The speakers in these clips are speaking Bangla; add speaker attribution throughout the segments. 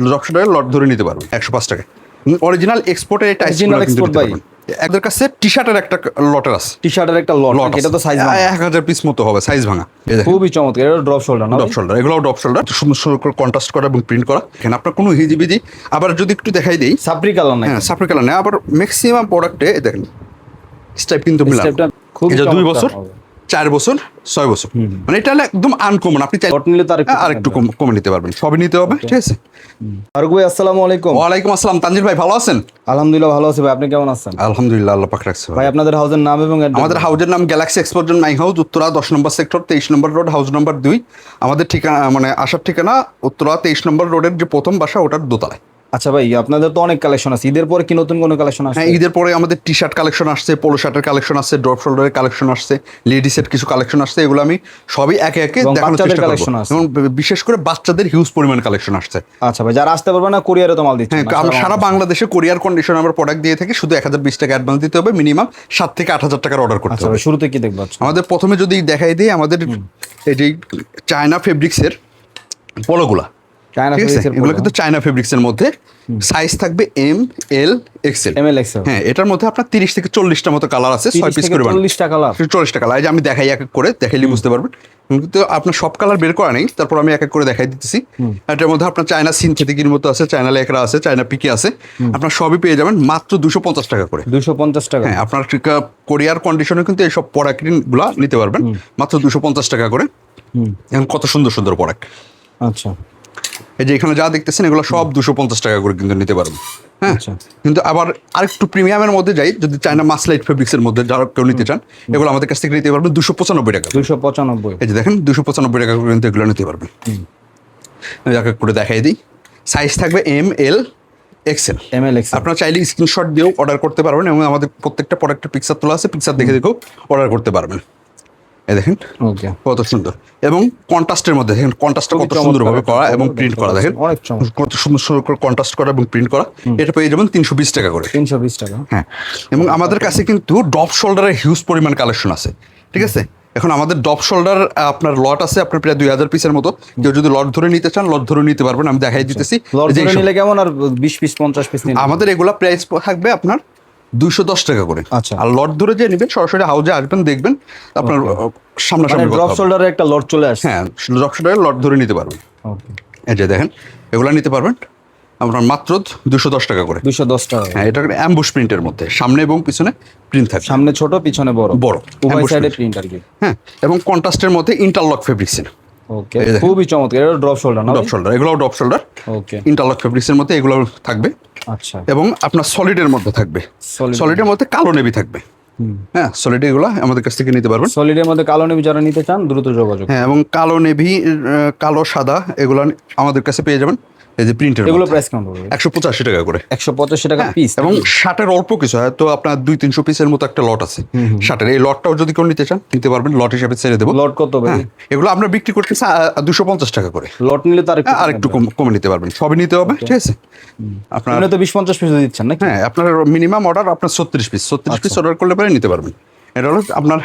Speaker 1: ড্রপ শোল্ডারের লট ধরে নিতে পারবেন 105 টাকা। অরিজিনাল এক্সপোর্টের এই টাইপগুলো কিন্তু নিতে পারবেন। এদের কাছে টি শার্টের একটা লটের আছে,
Speaker 2: টি শার্টের একটা লট, এটা তো সাইজ ভাঙা
Speaker 1: 1000 পিস মতো হবে, সাইজ ভাঙা।
Speaker 2: খুবই চমৎকার, এটা ড্রপ শোল্ডার না?
Speaker 1: ড্রপ শোল্ডার, এগুলো ড্রপ শোল্ডার, সুন্দর সুন্দর করে কন্ট্রাস্ট করা এবং প্রিন্ট করা। এখানে আপনার কোনো হিজিবিজি, আবার যদি একটু দেখাই দেই
Speaker 2: সাপরি কালার না?
Speaker 1: হ্যাঁ, সাপরি কালার না। আবার ম্যাক্সিমাম প্রোডাক্টে দেখেন স্টাইপ কিন্তু মিলান।
Speaker 2: খুব
Speaker 1: এটা 2 বছর, 4 বছর, 6 বছর, মানে এটা হলো একদম আনকমন। আপনি চাইলে
Speaker 2: লট নিলে তো
Speaker 1: আরেকটু কমে নিতে পারবেন, সবই নিতে হবে, ঠিক আছে?
Speaker 2: ফারুক ভাই আসসালামু আলাইকুম।
Speaker 1: ওয়ালাইকুম আসসালাম। তানজিল ভাই ভালো আছেন?
Speaker 2: আলহামদুলিল্লাহ ভালো আছি ভাই, আপনি কেমন আছেন?
Speaker 1: আলহামদুলিল্লাহ, আল্লাহ পাক রাখছে
Speaker 2: ভাই আপনাদের হাউসের নাম এবং
Speaker 1: আমাদের হাউজের নাম Galaxy export my house, Uttara 10 number sector, 23 number road, house নম্বর 2। আমাদের ঠিকানা মানে আসার ঠিকানা উত্তরা 23 নম্বর রোডের যে প্রথম বাসা, ওটার দোতলায়।
Speaker 2: আচ্ছা ভাই, আপনাদের তো অনেক কালেকশন আছে, ঈদের পরে কি নতুন কোনো কালেকশন আছে?
Speaker 1: হ্যাঁ, ঈদের পরে আমাদের টি শার্ট কালেকশন আসছে, পোলো শার্টের কালেকশন আসছে, ড্রপ শোল্ডারের কালেকশন আসছে, লেডিসের কিছু কালেকশন আসছে। এগুলো আমি সবই একে একে দেখানোর চেষ্টা করব। এবং বিশেষ করে বাচ্চাদের হিউজ পরিমাণ কালেকশন আসছে।
Speaker 2: আচ্ছা ভাই, যারা আসতে পারবে না কুরিয়ারে তো মাল দিচ্ছেন?
Speaker 1: হ্যাঁ, আমরা সারা বাংলাদেশে কুরিয়ার কন্ডিশন আমরা প্রোডাক্ট দিয়ে থাকি। শুধু 1020 টাকা অ্যাডভান্স দিতে হবে, মিনিমাম 7 থেকে 8000 টাকার অর্ডার করতে হবে।
Speaker 2: শুরুতে কি দেখবো?
Speaker 1: আমাদের প্রথমে যদি দেখাই দিই, আমাদের এই যে চায়না ফেব্রিক্সের পলোগুলা, এগুলো কিন্তু চায়না ফেব্রিক্সের মধ্যে সাইজ থাকবে এম, এল, এক্সেল। হ্যাঁ, এটার মধ্যে আপনার 30 থেকে 40টা মতো কালার আছে, 6 পিস করে
Speaker 2: 40টা কালার।
Speaker 1: 40টা কালার। এই যে আমি দেখাই, এক এক করে দেখাইলে বুঝতে পারবেন। কিন্তু আপনার সব কালার বের করা নেই, তারপর আমি এক এক করে দেখাই দিতেছি। এটার মধ্যে আপনার চায়না সিনথেটিকের মতো আছে, চায়না লেকরা আছে, চায়না পিকে আছে। আপনার সবই পেয়ে যাবেন মাত্র 250 টাকা করে।
Speaker 2: 250 টাকা?
Speaker 1: হ্যাঁ, আপনার কোরিয়ার কন্ডিশনে কিন্তু এইসব প্রোডাক্টগুলো নিতে পারবেন মাত্র 250 টাকা করে। এখন কত সুন্দর সুন্দর প্রোডাক্ট।
Speaker 2: আচ্ছা,
Speaker 1: এই যে এখানে যা দেখতেছেন এগুলো সব 250 টাকা করে কিন্তু নিতে পারবেন। হ্যাঁ, কিন্তু আবার আরেকটু প্রিমিয়ামের মধ্যে যাই, যদি চায়না মাসলাইট ফেব্রিক্সের মধ্যে যারা কেউ নিতে চান, এগুলো আমাদের কাছ থেকে নিতে পারবেন 295 টাকা।
Speaker 2: 295?
Speaker 1: এই যে দেখেন 295 টাকা করে কিন্তু এগুলো নিতে পারবেন। এক এক করে দেখাই দিই। সাইজ থাকবে এম, এল, এক্সেল। আপনারা চাইলে স্ক্রিনশট দিয়েও অর্ডার করতে পারবেন, এবং আমাদের প্রত্যেকটা প্রোডাক্টের পিকচার তোলা আছে, পিকচার দেখে দেখেও অর্ডার করতে পারবেন। এই দেখেন কত সুন্দর, এবং কন্ট্রাস্টের মধ্যে দেখেন কন্ট্রাস্টটা কত সুন্দরভাবে করা এবং প্রিন্ট করা। দেখেন কত সুন্দর সুন্দর করে কন্ট্রাস্ট করা এবং প্রিন্ট করা। এটা পেয়ে যাবেন 320 টাকা করে।
Speaker 2: 320 টাকা?
Speaker 1: হ্যাঁ, এবং আমাদের কাছে কিন্তু ড্রপ শোল্ডারের হিউজ পরিমাণ কালেকশন আছে, ঠিক আছে? এখন আমাদের ড্রপ শোল্ডার আপনার লট আছে আপনার প্রায় 2000 পিসের মতো। কেউ যদি লট ধরে নিতে চান, লট ধরে নিতে পারবেন, আমি দেখাই দিতেছি।
Speaker 2: লট ধরে নিলে কেমন? আর 20 পিস 50 পিস নিলে
Speaker 1: আমাদের এগুলা প্রাইস থাকবে আপনার 210 টাকা করে।
Speaker 2: আচ্ছা,
Speaker 1: আর লট ধরে যে নেবেন, সরাসরি হাউজে আসবেন, দেখবেন আপনার সামনাসামনি
Speaker 2: ড্রপ শোল্ডারের একটা লট চলে আসে।
Speaker 1: হ্যাঁ, ড্রপ শোল্ডারের লট ধরে নিতে পারবেন। এই যে দেখেন এগুলা নিতে পারবেন আপনার মাত্র 210 টাকা করে।
Speaker 2: 210 টাকা?
Speaker 1: হ্যাঁ, এটা অ্যাম্বুশ প্রিন্টের মধ্যে সামনে এবং পিছনে প্রিন্ট থাকে।
Speaker 2: সামনে ছোট, পিছনে বড়, উভয় সাইডে প্রিন্ট আর কি।
Speaker 1: হ্যাঁ, এবং কন্ট্রাস্টের মধ্যে ইন্টারলক ফেব্রিক্সের।
Speaker 2: ওকে, খুবই চমৎকার। এটা ড্রপ শোল্ডার না?
Speaker 1: ড্রপ শোল্ডার, এগুলো ড্রপ শোল্ডার।
Speaker 2: ওকে,
Speaker 1: ইন্টারলক ফেব্রিক্সের মধ্যে এগুলো থাকবে।
Speaker 2: আচ্ছা,
Speaker 1: এবং আপনার সলিডের মধ্যে থাকবে, সলিডের মধ্যে কালো নেভি থাকবে। হ্যাঁ, সলিড এগুলো আমাদের কাছ থেকে নিতে পারবেন।
Speaker 2: সলিডের মধ্যে কালো নেভি যারা নিতে চান দ্রুত যোগাযোগ।
Speaker 1: হ্যাঁ, এবং কালো নেভি, কালো সাদা, এগুলো আমাদের কাছে পেয়ে যাবেন। এই যে প্রিন্টের,
Speaker 2: এগুলো প্রাইস কেমন পড়বে?
Speaker 1: 185 টাকা করে।
Speaker 2: 185 টাকা পিস?
Speaker 1: এবং শার্টের অল্প কিছু, হয়তো আপনার 200-300 পিসের মতো একটা লট আছে শার্টের। এই লটটাও যদি কেউ নিতে চান নিতে পারবেন, লট হিসাবে ছেড়ে দেবো।
Speaker 2: লট কত ভাই?
Speaker 1: এগুলো আমরা বিক্রি করতেছি 250 টাকা করে।
Speaker 2: লট নিলে তো
Speaker 1: আরেকটু কমে নিতে পারবেন, সবই নিতে হবে, ঠিক আছে?
Speaker 2: আপনার তো 20-50 পিস দিচ্ছেন নাকি?
Speaker 1: হ্যাঁ, আপনার মিনিমাম অর্ডার আপনার 36 পিস অর্ডার করলে পরে নিতে পারবেন। এটা হলো আপনার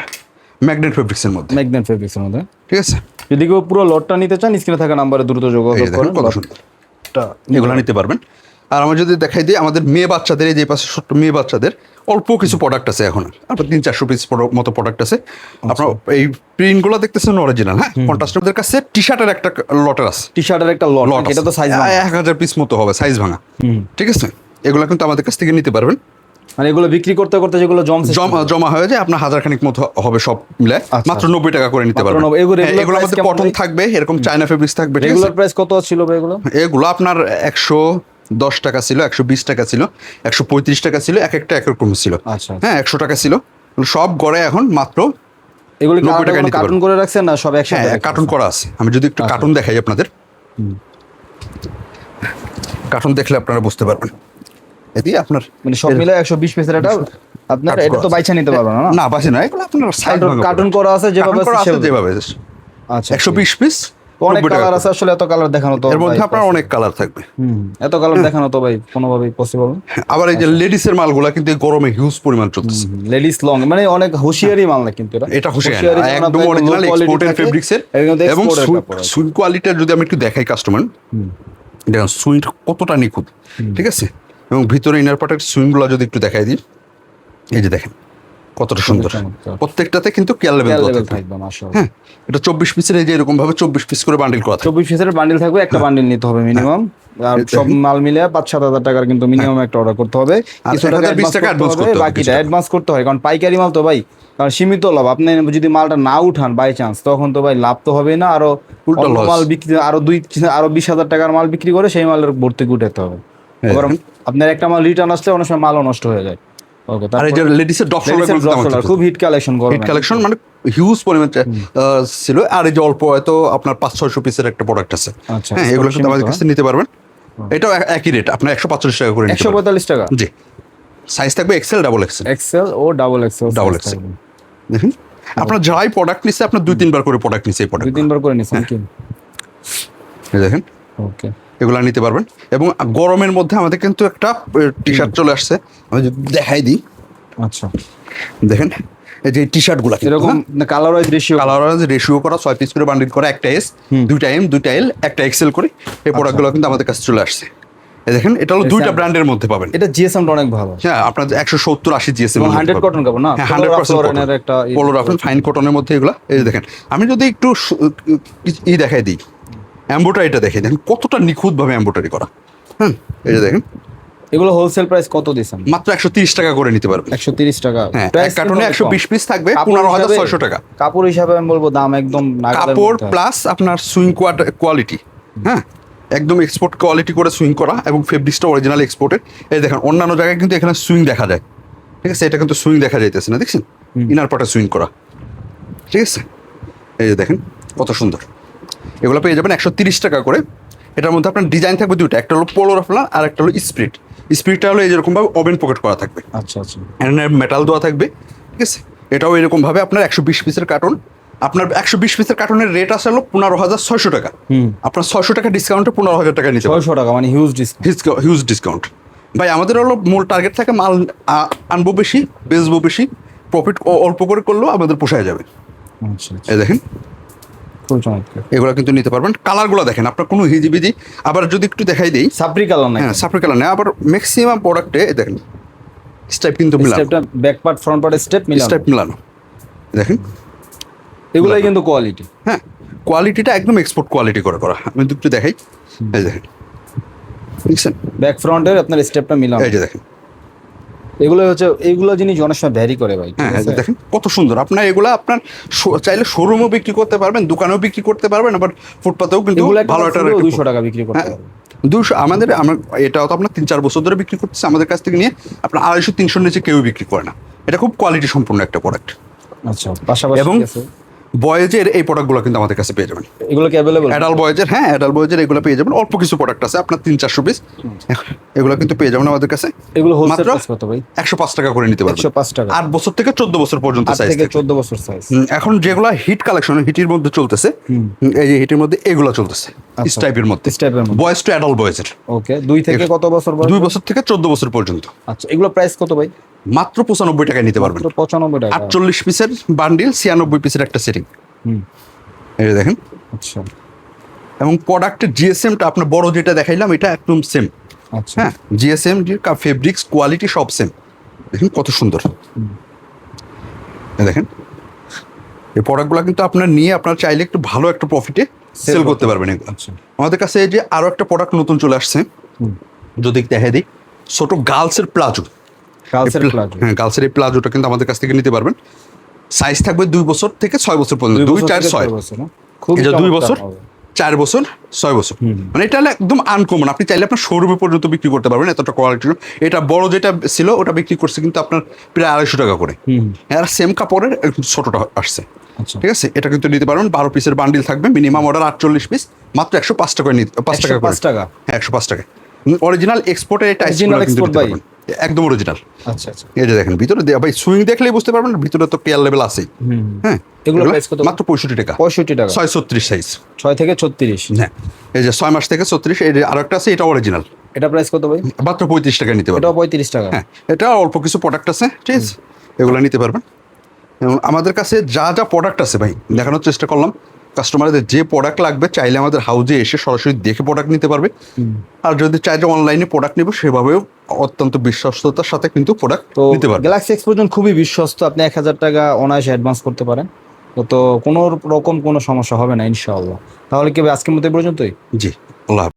Speaker 1: ম্যাগনেট ফেব্রিক্সের মধ্যে।
Speaker 2: ম্যাগনেট ফেব্রিক্সের মধ্যে,
Speaker 1: ঠিক আছে?
Speaker 2: যদি কেউ পুরো লটটা নিতে চান, স্ক্রিনে থাকা নম্বরে দ্রুত যোগাযোগ করুন।
Speaker 1: এগুলো নিতে পারবেন। আর আমরা যদি দেখাই দিই, আমাদের মেয়ে বাচ্চাদের, এই যে পাশে ছোট্ট মেয়ে বাচ্চাদের অল্প কিছু প্রোডাক্ট আছে এখন, আপনার 300-400 পিস মতো প্রোডাক্ট আছে। আপনার এই প্রিন্টগুলো দেখতেছেন অরিজিনাল। হ্যাঁ, কন্ট্রাস্টের কাছে টি শার্টের একটা লটের আছে,
Speaker 2: টি শার্টের একটা লট, এটা তো সাইজ ভাঙা
Speaker 1: 1000 পিস মতো হবে, সাইজ ভাঙা, ঠিক আছে? এগুলো কিন্তু আমাদের কাছ থেকে নিতে পারবেন।
Speaker 2: মানে এগুলো বিক্রি করতে করতে যেগুলো
Speaker 1: জমা হয়ে যায় আপনার 1000 খানিক মতো হবে সব মিলে, মাত্র 90 টাকা করে নিতে পারবেন। এগুলো আমাদের কটন থাকবে, এরকম চায়না ফেব্রিক্স থাকবে।
Speaker 2: রেগুলার প্রাইস কত ছিল ভাই এগুলো?
Speaker 1: এগুলো আপনার 110 টাকা ছিল, 120 টাকা ছিল, 135 টাকা ছিল, এক একটা এক রকম ছিল। হ্যাঁ, 100 টাকা ছিল। সব গড়ে এখন মাত্র
Speaker 2: এগুলো 90 টাকা। কার্টুন করে রাখছেন না সব একসাথে?
Speaker 1: হ্যাঁ, কার্টুন করা আছে। আমি যদি একটু কার্টুন দেখাই আপনাদের, কার্টুন দেখলে আপনারা বুঝতে পারবেন। এদি আপনার
Speaker 2: মানে সব মিলে 120 পিসের এটা আপনার, এটা তো বাইচা নিতে পারবেন না?
Speaker 1: না, বাইচা না, এগুলো আপনার সাইড
Speaker 2: কার্টুন করা আছে যেভাবে
Speaker 1: যেভাবে। আচ্ছা, 120 পিস,
Speaker 2: অনেক কালার আছে। আসলে এত কালার দেখানো তো,
Speaker 1: এর মধ্যে আপনার অনেক কালার থাকবে।
Speaker 2: এত কালার দেখানো তো ভাই কোনোভাবেই পসিবল না।
Speaker 1: আবার এই যে লেডিসের মালগুলা কিন্তু গরমে হিউজ পরিমাণ চলতেছে।
Speaker 2: লেডিস লং মানে অনেক হুঁশিয়ারি মাল না, কিন্তু
Speaker 1: এটা হুঁশিয়ারি একদম অরিজিনাল এক্সপোর্টেড ফেব্রিক্সের। এবং সুইং কোয়ালিটির যদি আমি একটু দেখাই কাস্টমার, দেখুন সুইংটা কতটা নিখুঁত, ঠিক আছে। এবং ভিতরে ইনার পার্টের সুইংগুলো যদি একটু দেখাই দিই, এই যে দেখেন কতটা সুন্দর,
Speaker 2: চমৎকার।
Speaker 1: প্রত্যেকটাতে কিন্তু কেয়ার লেভেল
Speaker 2: লেভেল
Speaker 1: থাকবে।
Speaker 2: থাকবে মাশাআল্লাহ।
Speaker 1: হ্যাঁ, এটা 24 পিসের, এই যে এরকম ভাবে 24 পিস করে বান্ডিল করা থাকে।
Speaker 2: 24 পিসের বান্ডিল থাকবে, একটা বান্ডিল নিতে হবে মিনিমাম। আর
Speaker 1: এটা
Speaker 2: সব মাল মিলে 5-7 হাজার টাকার কিন্তু মিনিমাম একটা অর্ডার করতে হবে।
Speaker 1: আর
Speaker 2: কিছু
Speaker 1: 1020
Speaker 2: টাকা
Speaker 1: টাকা
Speaker 2: অ্যাডভান্স
Speaker 1: advance
Speaker 2: করতে
Speaker 1: করতে
Speaker 2: হবে,
Speaker 1: হবে
Speaker 2: বাকিটা
Speaker 1: কিছু টাকা।
Speaker 2: অ্যাডভান্স করতে হয়, কারণ পাইকারি মাল তো ভাই, কারণ সীমিত লাভ। আপনি যদি মালটা না উঠান বাই চান্স, তখন তো ভাই লাভ তো হবে না, আরো
Speaker 1: উল্টো
Speaker 2: অন্য
Speaker 1: loss।
Speaker 2: মাল বিক্রি, আরো 20,000 টাকার মাল বিক্রি করে সেই মালের ভর্তি উঠাতে হবে। আবার আপনার একটা মাল রিটার্ন আসলে অনেক সময় মালও নষ্ট হয়ে যায়। ওকে,
Speaker 1: আর এই যে লেডিসের ড্রপ
Speaker 2: খুব হিট কালেকশন গরম
Speaker 1: হিট কালেকশন, মানে হিউজ পরিমাণ ছিল। আর এই যে অল্প হয়তো আপনার 500-600 পিসের একটা প্রোডাক্ট আছে।
Speaker 2: আচ্ছা,
Speaker 1: হ্যাঁ, এগুলো কিন্তু
Speaker 2: সীমিত,
Speaker 1: আমাদের কাছে নিতে পারবেন। এটাও একই রেট, আপনার 145 টাকা করে নিতে পারবেন।
Speaker 2: 145 টাকা।
Speaker 1: জি, সাইজ থাকবে Excel, double XL.
Speaker 2: Excel O double XL.
Speaker 1: Double XL. দেখুন আপনার যাই প্রোডাক্ট নিচ্ছে, আপনার 2-3 বার করে প্রোডাক্ট নিচ্ছে এই প্রোডাক্ট।
Speaker 2: 2-3 বার করে নিছেন কি?
Speaker 1: দেখেন
Speaker 2: ওকে,
Speaker 1: এগুলো নিতে পারবেন। এবং গরমের মধ্যে আমাদের কিন্তু একটা টি শার্ট চলে আসছে, আমি যদি দেখাই দিই।
Speaker 2: আচ্ছা,
Speaker 1: দেখেন এই যে টি শার্টগুলো
Speaker 2: এরকম colour wise ratio,
Speaker 1: colour ratio করা, 6 পিস করে বান্ডিল করা, একটা এস, দুইটা এম, দুইটা এল, একটা এক্সেল করে এই প্রোডাক্টগুলো কিন্তু আমাদের কাছে চলে আসছে। এই দেখেন, এটা হলো দুইটা ব্র্যান্ডের মধ্যে পাবেন।
Speaker 2: এটা জিএসএম অনেক ভালো।
Speaker 1: হ্যাঁ, আপনার 170-80 জিএসএম,
Speaker 2: 100 কটন কাপড় না?
Speaker 1: হ্যাঁ 100%
Speaker 2: কটনের একটা
Speaker 1: পোলো রাফেল ফাইন কটনের মধ্যে এগুলা। এই যে দেখেন, আমি যদি একটু দেখাই দিই, এমব্রয়ডারিটা দেখে দেখেন কতটা নিখুঁত ভাবে এমব্রয়ডারি করা। হ্যাঁ, এই যে দেখেন,
Speaker 2: এগুলো হোলসেল প্রাইস কত দিছেন?
Speaker 1: মাত্র 130 টাকা করে নিতে পারবেন।
Speaker 2: 130 টাকা।
Speaker 1: হ্যাঁ, এক
Speaker 2: Price
Speaker 1: কার্টনে
Speaker 2: কিন্তু
Speaker 1: 120 পিস থাকবে,
Speaker 2: কাপড়
Speaker 1: 15,600 টাকা।
Speaker 2: কাপড় হিসাবে আমি বলবো দাম একদম নাগালের
Speaker 1: কাপড়
Speaker 2: মধ্যে।
Speaker 1: প্লাস আপনার সুইং কোয়ালিটি, হ্যাঁ একদম এক্সপোর্ট কোয়ালিটি করে সুইং করা, এবং ফেব্রিক্সটা অরিজিনাল এক্সপোর্টের। এই দেখেন, অন্যান্য জায়গায় কিন্তু এখানে সুইং দেখা যায়, ঠিক আছে, এটা কিন্তু সুইং দেখা যাইতেছে না, দেখছেন ইনার পার্টে সুইং করা, ঠিক আছে। এই যে দেখেন কত সুন্দর, এগুলো পেয়ে যাবেন 130 টাকা করে। এটার মধ্যে আপনার ডিজাইন থাকবে দুটো, একটা হলো পোলো রাফলার আর একটা হলো স্প্রিট। স্প্রিটটা হলো এই যেরকমভাবে ওপেন পকেট করা থাকবে,
Speaker 2: আচ্ছা আচ্ছা,
Speaker 1: মেটাল দেওয়া থাকবে, ঠিক আছে। এটাও এরকমভাবে আপনার 120 পিসের কার্টন। আপনার 120 পিসের কার্টনের রেট আসলে 15,600 টাকা। আপনার 600 টাকা ডিসকাউন্টে 15,000 টাকা নিতে পারবেন।
Speaker 2: 600 টাকা মানে হিউজ ডিসকাউন্ট।
Speaker 1: হিউজ ডিসকাউন্ট ভাই। আমাদের হলো মূল টার্গেট থাকে মাল আনবো বেশি, বেচবো বেশি, প্রফিট অল্প করে করলেও আমাদের পোষায় যাবে।
Speaker 2: আচ্ছা আচ্ছা,
Speaker 1: এই দেখেন,
Speaker 2: খুব চমৎকার।
Speaker 1: এগুলো কিন্তু নিতে পারবেন। কালারগুলো দেখেন, আপনার কোনো হিজিবিজি। আবার যদি একটু দেখাই দিই,
Speaker 2: সাপরি কালার না?
Speaker 1: হ্যাঁ সাপড়ি কালার নেই। আবার ম্যাক্সিমাম প্রোডাক্টে দেখেন স্টাইপ কিন্তু মিলানো,
Speaker 2: স্টেপটা ব্যাক পার্ট ফ্রন্ট পার্টের স্টেপ মিলানো।
Speaker 1: স্টাইপ মিলানো। দেখেন
Speaker 2: এগুলাই কিন্তু কোয়ালিটি।
Speaker 1: হ্যাঁ, কোয়ালিটিটা একদম এক্সপোর্ট কোয়ালিটি করে করা। আমি একটু দেখাই, এই দেখেন, দেখছেন
Speaker 2: ব্যাক ফ্রন্টের আপনার স্টেপটা মিলানো।
Speaker 1: এই যে দেখেন,
Speaker 2: এগুলো হচ্ছে, এইগুলো জিনিস অনেক সময় ভ্যারি করে ভাই।
Speaker 1: হ্যাঁ হ্যাঁ, দেখেন কত সুন্দর। আপনার এগুলো আপনার চাইলে শোরুমও বিক্রি করতে পারবেন, দোকানেও বিক্রি করতে পারবেন, আবার ফুটপাতেও কিন্তু
Speaker 2: এগুলো
Speaker 1: ভালো একটা
Speaker 2: 200 টাকা বিক্রি করতে
Speaker 1: হ্যাঁ,
Speaker 2: পারবে।
Speaker 1: 200 আমাদের এটাও তো আপনার 3-4 বছর ধরে বিক্রি করতেছে আমাদের কাছ থেকে নিয়ে। আপনার 250-300 নিচে কেউ বিক্রি করে না। এটা খুব কোয়ালিটি সম্পূর্ণ একটা প্রোডাক্ট।
Speaker 2: আচ্ছা, পাশাপাশি
Speaker 1: এবং
Speaker 2: আছে
Speaker 1: বয়েজের এই প্রোডাক্টগুলো কিন্তু আমাদের কাছে পেয়ে যাবেন।
Speaker 2: এগুলো কি অ্যাভেলেবল?
Speaker 1: অ্যাডাল্ট বয়েজের, হ্যাঁ অ্যাডাল্ট বয়েজের এগুলো পেয়ে যাবেন। অল্প কিছু প্রোডাক্ট আছে আপনার 300-400 পিস, এগুলো কিন্তু পেয়ে যাবেন আমাদের কাছে।
Speaker 2: এগুলো হোলসেল
Speaker 1: মাত্র
Speaker 2: প্রাইস কত ভাই?
Speaker 1: 105 টাকা করে নিতে পারবেন।
Speaker 2: 105 টাকা।
Speaker 1: 8 বছর থেকে 14 বছর পর্যন্ত
Speaker 2: 8
Speaker 1: সাইজ
Speaker 2: থেকে 14 বছর সাইজ।
Speaker 1: এখন যেগুলো হিট কালেকশন, হিটের মধ্যে চলতেছে, এই যে হিটের মধ্যে এগুলো চলতেছে স্টাইপের মধ্যে,
Speaker 2: স্টাইপের মধ্যে।
Speaker 1: বয়েজ টু অ্যাডাল্ট বয়েজের।
Speaker 2: ওকে, 2 থেকে কত বছর বয়স?
Speaker 1: 2 বছর থেকে 14 বছর পর্যন্ত।
Speaker 2: আচ্ছা, এগুলো প্রাইস কত ভাই?
Speaker 1: মাত্র 95 টাকায় নিতে পারবেন।
Speaker 2: মাত্র 95 টাকা।
Speaker 1: 48 পিসের বান্ডিল, 96 পিসের একটা সেটিং। এই যে দেখেন,
Speaker 2: আচ্ছা
Speaker 1: এবং প্রোডাক্টের জিএসএমটা আপনার বড় যেটা দেখাইলাম এটা একদম সেম।
Speaker 2: আচ্ছা,
Speaker 1: হ্যাঁ, জিএসএম ফেব্রিক্স কোয়ালিটি সব সেম। দেখেন কত সুন্দর। এই দেখেন, এই প্রোডাক্টগুলো কিন্তু আপনার নিয়ে আপনার চাইলে একটু ভালো একটা প্রফিটে সেল করতে পারবেন এগুলো।
Speaker 2: আচ্ছা,
Speaker 1: আমাদের কাছে এই যে আরো একটা প্রোডাক্ট নতুন চলে আসছে, যদি দেখাই দিই, ছোট গার্লসের প্লাজো।
Speaker 2: Culture palazzo.
Speaker 1: হ্যাঁ, গার্লসের এই প্লাজোটা কিন্তু আমাদের কাছ থেকে নিতে পারবেন। সাইজ থাকবে 2 বছর থেকে 6 বছর পর্যন্ত, 2, 4, 6।
Speaker 2: খুব
Speaker 1: এটা 2 বছর, 4 বছর, 6 বছর। মানে এটা হলো একদম আনকমন। আপনি চাইলে আপনার শোরুমে পর্যন্ত বিক্রি করতে পারবেন, এতটা কোয়ালিটি। এটা বড় যেটা ছিল ওটা বিক্রি করছে কিন্তু আপনার প্রায় 250 টাকা করে। আর সেম কাপড়ের একটু ছোটটা আসছে,
Speaker 2: আচ্ছা,
Speaker 1: ঠিক আছে। এটা কিন্তু নিতে পারবেন। 12 পিসের বান্ডিল থাকবে, মিনিমাম অর্ডার 48 পিস, মাত্র 105 টাকায় নিতে, 5 টাকা করে।
Speaker 2: 5 টাকা।
Speaker 1: হ্যাঁ, 105 টাকা। অরিজিনাল এক্সপোর্টের এই টাইপগুলো
Speaker 2: Original
Speaker 1: কিন্তু
Speaker 2: export
Speaker 1: নিতে
Speaker 2: ভাই?
Speaker 1: পারবেন, একদম অরিজিনাল।
Speaker 2: আচ্ছা আচ্ছা,
Speaker 1: এই যে দেখেন, ভিতরে ভাই সুইং দেখলেই বুঝতে পারবেন ভিতরে তো কেয়ার লেভেল আছেই। হ্যাঁ,
Speaker 2: এগুলো price কত?
Speaker 1: মাত্র 65 টাকা।
Speaker 2: 65 টাকা।
Speaker 1: 636 সাইজ।
Speaker 2: 6 থেকে 36।
Speaker 1: হ্যাঁ, এই যে 6 মাস থেকে 36। এই যে আরেকটা আছে, এটা অরিজিনাল,
Speaker 2: এটা প্রাইস কত ভাই?
Speaker 1: মাত্র 35 টাকা নিতে পারবেন।
Speaker 2: এটাও 35 টাকা।
Speaker 1: হ্যাঁ, এটা অল্প কিছু প্রোডাক্ট আছে, ঠিক আছে, এগুলো নিতে পারবেন। এবং আমাদের কাছে যা যা প্রোডাক্ট আছে ভাই দেখানোর চেষ্টা করলাম, কাস্টমারদের যে প্রোডাক্ট লাগবে চাইলে আমাদের হাউজে এসে সরাসরি দেখে প্রোডাক্ট নিতে পারবে। আর যদি চাই যে অনলাইনে প্রোডাক্ট নেবে সেভাবেও অত্যন্ত বিশ্বস্ততার সাথে কিন্তু প্রোডাক্ট
Speaker 2: তো
Speaker 1: নিতে পারবে।
Speaker 2: গ্যালাক্সি এক্সপ্লোজন খুবই বিশ্বস্ত, আপনি 1,000 টাকা অনায়াসে অ্যাডভান্স করতে পারেন। তো কোনো রকম কোনো সমস্যা হবে না ইনশাআল্লাহ। তাহলে কি আজকের মতো এই পর্যন্তই?
Speaker 1: জি, আল্লাহ হাফেজ।